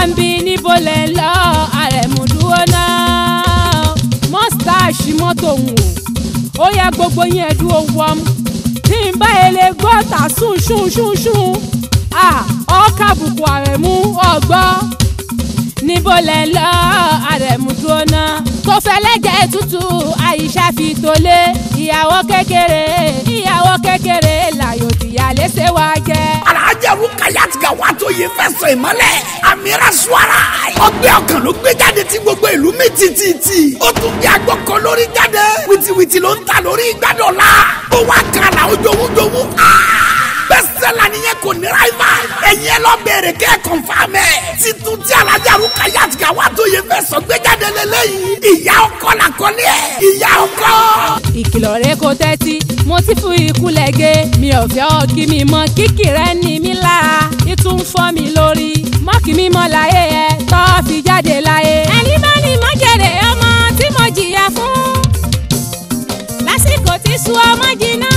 ń bi níbo lẹ ń lọ Àrẹ̀mú dúró náà mọ́stáàṣì mọ́tò òun ó yẹ gbogbo yẹn dúró wọ́m tí ń bá ele gọ́tà sùn ọkà bùkù Àrẹ̀mú ọgbọ́ níbo lẹ ń lọ Àrẹ̀mú dúró náà tó fẹ́ lẹ́jẹ̀ tútù Àyíṣà fi tolé ìyàwó kékeré láyò tìyà léṣe wá jẹ́. Alhaja Rukayat Gawat Oyefeso ìmọ́lẹ̀ Amira Suara ọgbẹ́ ọkàn ló gbé jáde tí gbogbo ìlú mi títí ó tún bí agbọ́kọ lórí jáde wìtìwìtì ló ń ta lórí ìgbàdọ̀la ó wá kàrà ojowójowó bẹ́sẹ̀lá nìyẹn kò ní ráìvà ẹ̀yin ẹ lọ bẹ̀rẹ̀ kẹ́ ẹ̀ kọ̀nfàmẹ́ títún tí Alhaja Rukayat Gawat Oyefeso gbé jáde lélẹ́yìn ìyá ọkọ làkọ́lé ẹ̀ ìyá ọkọ. ìkìlọ̀ rẹ kò tẹ́tí mo ti fún ikú lẹ́gẹ́ mi ò fẹ́ ọ kí mi mọ kíkì rẹ ní mi lára ìtún fọ́ mi lórí mọ́kì mi mọ́ láyé ẹ tọ́ fi jáde láyé. ẹni bá ní mọ́ jẹ̀rẹ̀ ọmọ tí mo jìyà fún lásìkò tí sun ọmọ jìnnà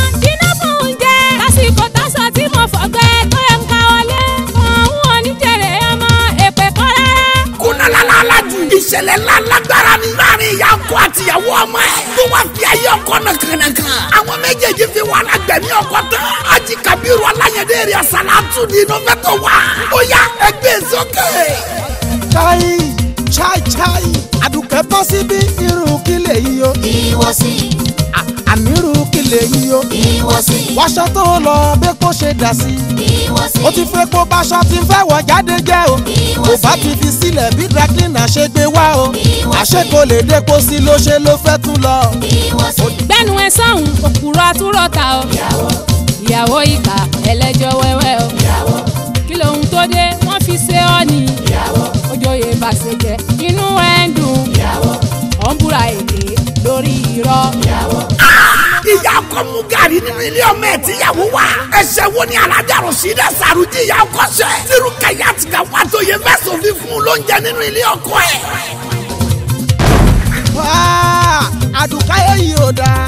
fún oúnjẹ lásìkò tásọ tí mo fọ̀gbẹ́ tó yẹ ń ká wọlé òun ò ní jẹ̀rẹ̀ ọmọ èpè kọ́ rárá. kúnlẹ̀ alájú ìṣẹ̀lẹ̀ ńlá lágbára ni láàrin ìyá ọkọ àtìyàwó ọmọ ẹ̀ tó wá fi ayé ọkọ nàkànàkàn àwọn méjèèjì fi wà lágbẹ̀mí ọkọ tán Haji Kabiru Alayande rẹ̀ Salatu ní nọ́fẹ̀tọ̀ wá ó yá ẹgbẹ́ sókè. chai Àdùkẹ́ bọ́ síbí irú kílẹ̀ yìí o. ìwọ̀sí. àmírù kílẹ̀ yìí o. ìwọ̀sí. wáṣọ tó lọ bẹ́ẹ̀ kó ṣe dà sí. ìwọ̀sí. ó ti fẹ́ kó báṣọ ti fẹ́ wọ̀ jáde jẹ́ o. kò bá ti fi sílẹ̀ bí drakina ṣe gbé wá o. àṣẹ kò lè dépò sí ló ṣe ló fẹ́ tún lọ. gbẹ́nu ẹ sọ́hun òkúrọ̀ àtúrọ̀ta o. ìyàwó ìkà ẹlẹ́jọ́ wẹ́wẹ́ o. kí lóhun tó dé wọ́n fi ṣe ọ́ ni. ojoyè bàṣẹjẹ inú ẹ̀ ń dùn. ọ̀ ń búra èké lórí irọ́. ìyá ọkọ mú gàrí nínú ilé ọmọ ẹ̀ tíyàwó wa ẹ̀ṣẹ̀ wo ni Alhaja Rasheedat Sarudeen ìyá ọkọ ṣẹ̀ tí Rukayat Gawat Oyefeso fi fún un lóúnjẹ nínú ilé ọkọ ẹ̀. Àdùkẹ́ èyí ò dáa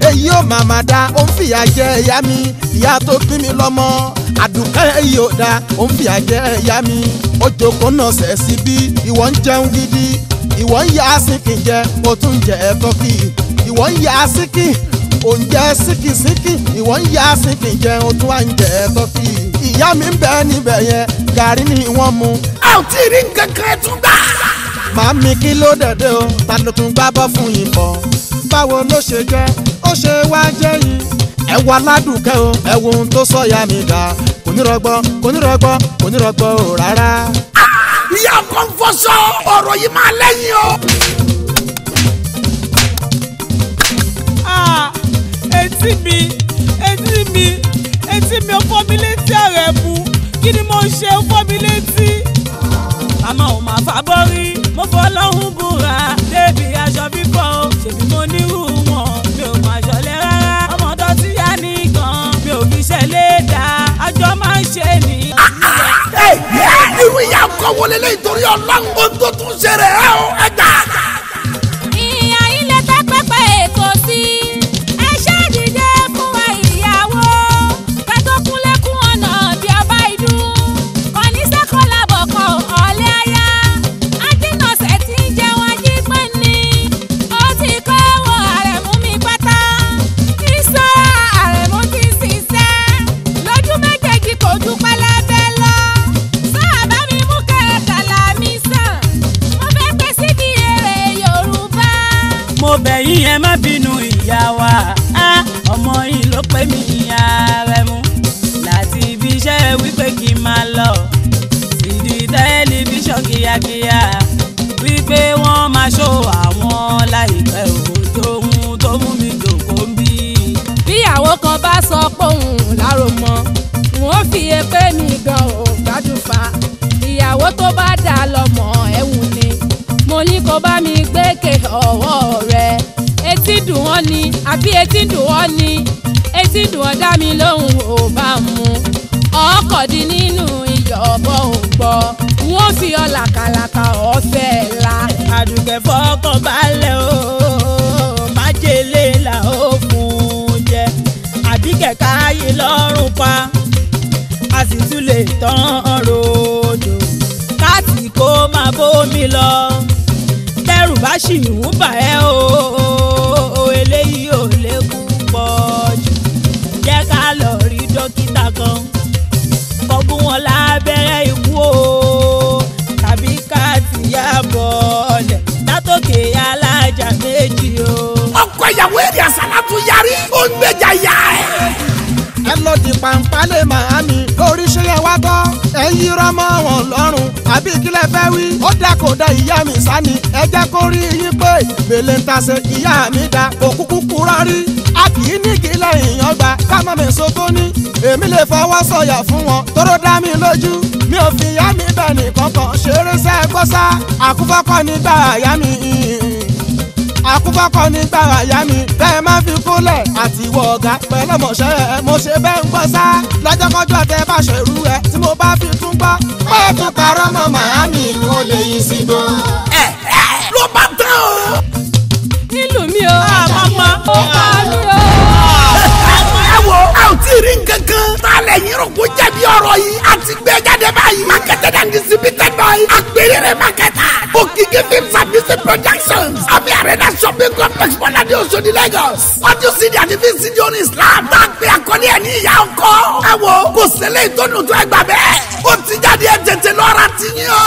èyí ò màmá dáa ó ń fìyà jẹ ìyá mi ìyá tó bí mi lọ́mọ. Àdùkẹ́ èyí ò dáa ó ń fìyà jẹ ìyá mi ó jókòó náà sẹ̀ síbí ìwọ ń jẹun gidi ìwọ ń yá síkì jẹ mo tún jẹ tọ́kì ìwọ ń yá síkì ò ń jẹ síkì ìwọ ń yá síkì jẹ o tún wá ń jẹ tọ́kì. ìyá mi ń bẹ níbẹ̀ yẹn gàrí ni wọ́n mu. a ò tí ì rí nǹkan kan ẹ̀ tún gbà. Màmí kí ló dẹ̀dẹ̀ o ta ló tún gbá bọ́ fún yín bọ̀ báwo ló ṣe jẹ́ ó ṣe wá jẹ́ yín ẹ wà ládùúkẹ́ o ẹ wo ohun tó sọ ya mi dà kò ní rọgbọ o rárá. ìyá ọkọ ń fọṣọ ọ̀rọ̀ yìí máa lẹ́yìn o. etí mi ò fọ́ mi létí Àrẹ̀mú kí ni mo ṣe ó fọ́ mi létí. àmọ́ ò máa fà bọ́rí mo fọ́ lọ́hùn búra débi aṣọ fífọ́ o ṣèbí mo nírú wọn mi ò máa ṣọlẹ̀ rárá ọmọ tó ti yá nìkan mi ò fi ṣẹlẹ̀ dá àjọ máa ń ṣe ní. irú ìyá ọkọ wọlé lẹ́yìn torí Ọlọ́run ohun tó tún ṣe rẹ̀ ẹ́ o ẹgbà. ìyá ilé tẹ́ pẹ́pẹ́ èkó sí ẹ ṣe dìde fún wa ìyàwó kẹtọkúnlẹ̀kùn ọ̀nà bí ọba ìdún oníṣẹ́kọ̀ọ́lábọ̀ kan ọ̀lẹ́ aya ajínàṣẹ́ tí ń jẹun ajígbẹ́ ni ó ti kọ́ wọ Àrẹ̀mú mi pátá ìṣọ́ra Àrẹ̀mú ti ṣiṣẹ́ lójú méjèèjì kò ju pẹlẹbẹ lọ sáàbà mi mú kẹ̀kàlà mi sàn mo fẹ́ pẹ́ síbi èrè Yorùbá. mo bẹ̀ yín ẹ má bínú ìyá wa ọmọ yìí ló pè mí Àrẹ̀mú láti ibi iṣẹ́ wípé kí n máa lọ sídi tẹlifíṣàn kíákíá wípé wọ́n máa ṣó àwọn láìpẹ́ òjò ohun tó mú mi jòkó ń bí. bíyàwó kan bá sọ pé òun lárò mọ́ wọn ò fi èpè mi gan ò gbádùn fa ìyàwó tó bá dà lọ́mọ ẹ̀wù ni mo ní kó bá mi gbékè ọwọ́ rẹ̀ etí dùn wọ́n ni àbí etí dùn wọ́n ni etí dùn wọ́n dá mi lóhùn ò bá mu ọkọ̀ di nínú ìyọ̀bọ̀ ò gbọ́ wọn ò fi ọ làkàlàkà ọ̀fẹ́ la. Àdùkẹ́ fọkàn balẹ̀ o májèlé là ó fún un jẹ àbíkẹ́ káyé lọ́rùn pa a sì tún lè tán ròdò káàtì kó máa bómi lọ tẹ́rù bá ṣì ń bà ẹ́ o eléyìí ò lékú pọ̀ jù jẹ́ ká lọ rí dókítà kan kó gún wọn lábẹ́rẹ́ ikú o tàbí ká tìyà bọ̀ọ̀lẹ̀ látòkè alájà méjì o. ọkọ ìyàwó èrè àsálàtú yarí ó ń gbèjà ìyá ẹ̀. ẹ lọ di pàǹpálẹ̀ màámi lórí ṣe yẹ wá tọ́ ẹ yí rọmọ wọn lọ́rùn àbí kílẹ̀ fẹ́ wí. ó dá kò dá ìyá mi sani ẹ jẹ́ kó rí yín pé bèlè ń ta ṣe ìyá mi dá kò kúkú kúrọ́ rí. a kì í ní kí lẹ́yìn ọgbà ká má mi so tó ní. èmi lè fọwọ́ sọ̀yà fún wọn tóró dá mi lójú. mi ò fi ìyá mi bẹ̀ nìkankan ṣeré sẹ́ẹ̀kọ́sá àkúfọ́kọ́ nígbà àyà mi àkúfọ́kọ́ nígbà àyà mi bẹ́ẹ̀ máa fi kúlẹ̀ àti ìwọ ọ̀gá pẹ̀lú ọmọọṣẹ́ mo ṣe bẹ́ẹ̀ ń gbọ́ sá lọ́jọ́kọ́jọ́ tẹ bá ṣerú ẹ tí mo bá fi tún gbọ́. ó tún parọ́ mọ́ màámi ni ó lè yí sí gbó. ló bá tán o. nílùú mi o àmọ́mọ́ ó máa mi o. ẹ wo a ò tí ì rí nǹkan kan. tálẹ̀ yín rò kó jẹ̀bi ọ̀rọ̀ yìí a ti gbé jáde báyìí. marketed and distributed by Agbèrè marketer. Òkìkí films and music productions. Àmì Arena shopping complex Bọ́ládé Òṣòdì Lagos. Audio CD àti VCD orin Islam. Tá a gbé àkọlé ẹ̀ ní ìyá ọkọ. ẹ wo kò sílẹ̀ ìtọ́nù tó ẹgbà bẹ́ẹ̀. ó ti jáde ẹ̀ tètè lọ́ra ti yín o.